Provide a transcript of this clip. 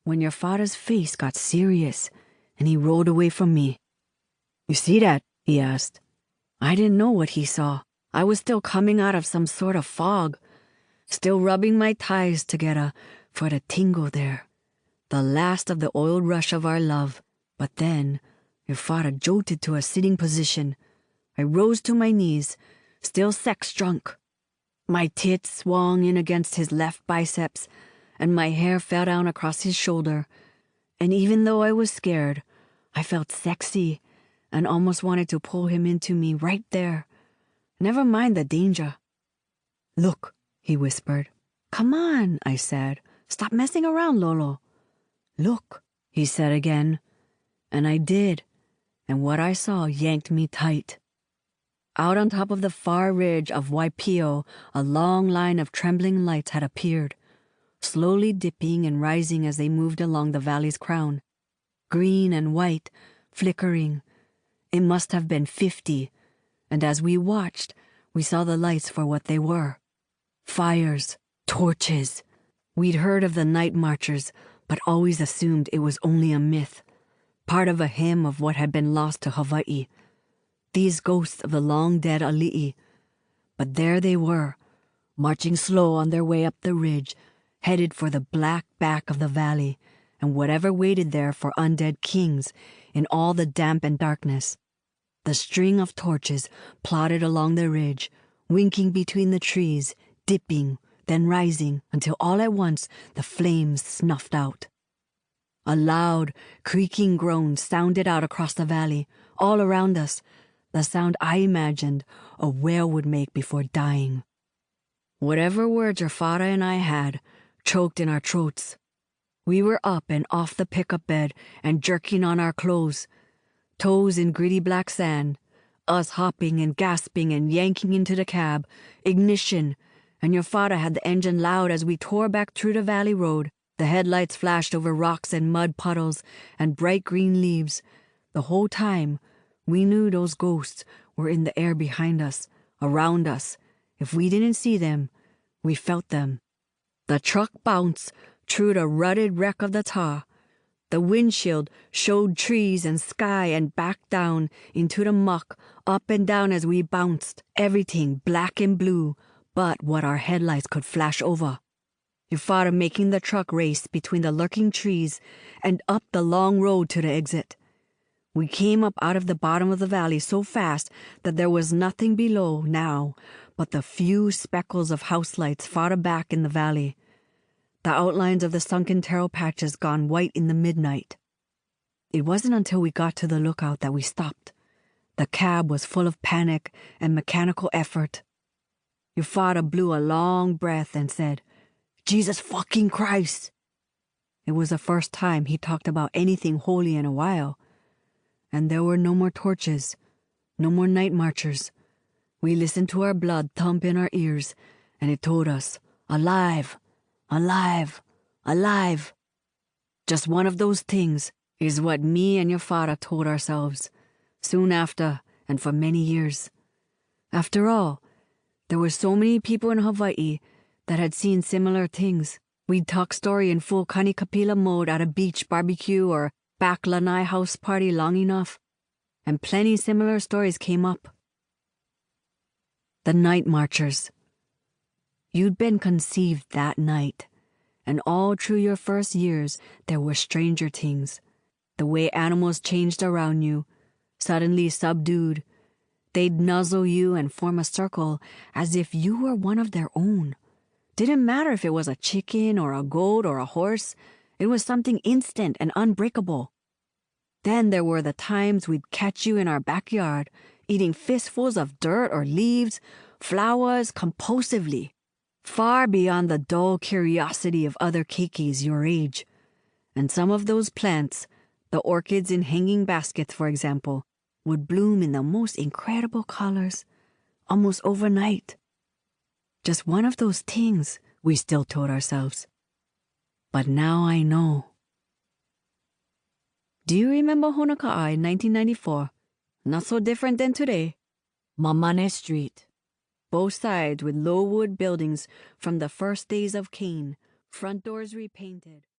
when your father's face got serious and he rolled away from me. "You see that?" he asked. I didn't know what he saw. I was still coming out of some sort of fog, still rubbing my thighs together for the tingle there, the last of the oil rush of our love. But then your father jolted to a sitting position. I rose to my knees, still sex-drunk. My tits swung in against his left biceps, and my hair fell down across his shoulder. And even though I was scared, I felt sexy and almost wanted to pull him into me right there. Never mind the danger. "Look," he whispered. "Come on," I said. "Stop messing around, Lolo." "Look," he said again. And I did, and what I saw yanked me tight. Out on top of the far ridge of Waipio, a long line of trembling lights had appeared, slowly dipping and rising as they moved along the valley's crown. Green and white, flickering. It must have been 50, and as we watched, we saw the lights for what they were. Fires, torches. We'd heard of the night marchers, but always assumed it was only a myth, part of a hymn of what had been lost to Hawaii. These ghosts of the long-dead Ali'i. But there they were, marching slow on their way up the ridge, headed for the black back of the valley, and whatever waited there for undead kings in all the damp and darkness. The string of torches plodded along the ridge, winking between the trees, dipping, then rising, until all at once the flames snuffed out. A loud, creaking groan sounded out across the valley, all around us, the sound I imagined a whale would make before dying. Whatever words your father and I had choked in our throats. We were up and off the pickup bed and jerking on our clothes, toes in gritty black sand, us hopping and gasping and yanking into the cab, ignition, and your father had the engine loud as we tore back through the valley road. The headlights flashed over rocks and mud puddles and bright green leaves. The whole time, we knew those ghosts were in the air behind us, around us. If we didn't see them, we felt them. The truck bounced through the rutted wreck of the tar. The windshield showed trees and sky and back down into the muck, up and down as we bounced, everything black and blue, but what our headlights could flash over. Your father making the truck race between the lurking trees and up the long road to the exit. We came up out of the bottom of the valley so fast that there was nothing below now but the few speckles of house lights farther back in the valley, the outlines of the sunken taro patches gone white in the midnight. It wasn't until we got to the lookout that we stopped. The cab was full of panic and mechanical effort. Your father blew a long breath and said, "Jesus fucking Christ!" It was the first time he talked about anything holy in a while. And there were no more torches, no more night marchers. We listened to our blood thump in our ears, and it told us, alive, alive, alive. Just one of those things is what me and your father told ourselves, soon after and for many years. After all, there were so many people in Hawaii that had seen similar things. We'd talk story in full kanikapila mode at a beach barbecue or back lanai house party long enough, and plenty similar stories came up. The night marchers. You'd been conceived that night, and all through your first years there were stranger things. The way animals changed around you, suddenly subdued. They'd nuzzle you and form a circle as if you were one of their own. Didn't matter if it was a chicken or a goat or a horse. It was something instant and unbreakable. Then there were the times we'd catch you in our backyard, eating fistfuls of dirt or leaves, flowers compulsively, far beyond the dull curiosity of other keikis your age. And some of those plants, the orchids in hanging baskets, for example, would bloom in the most incredible colors, almost overnight. Just one of those things, we still told ourselves. But now I know. Do you remember Honoka'a in 1994? Not so different than today. Mamane Street. Both sides with low wood buildings from the first days of Cain, Front doors repainted,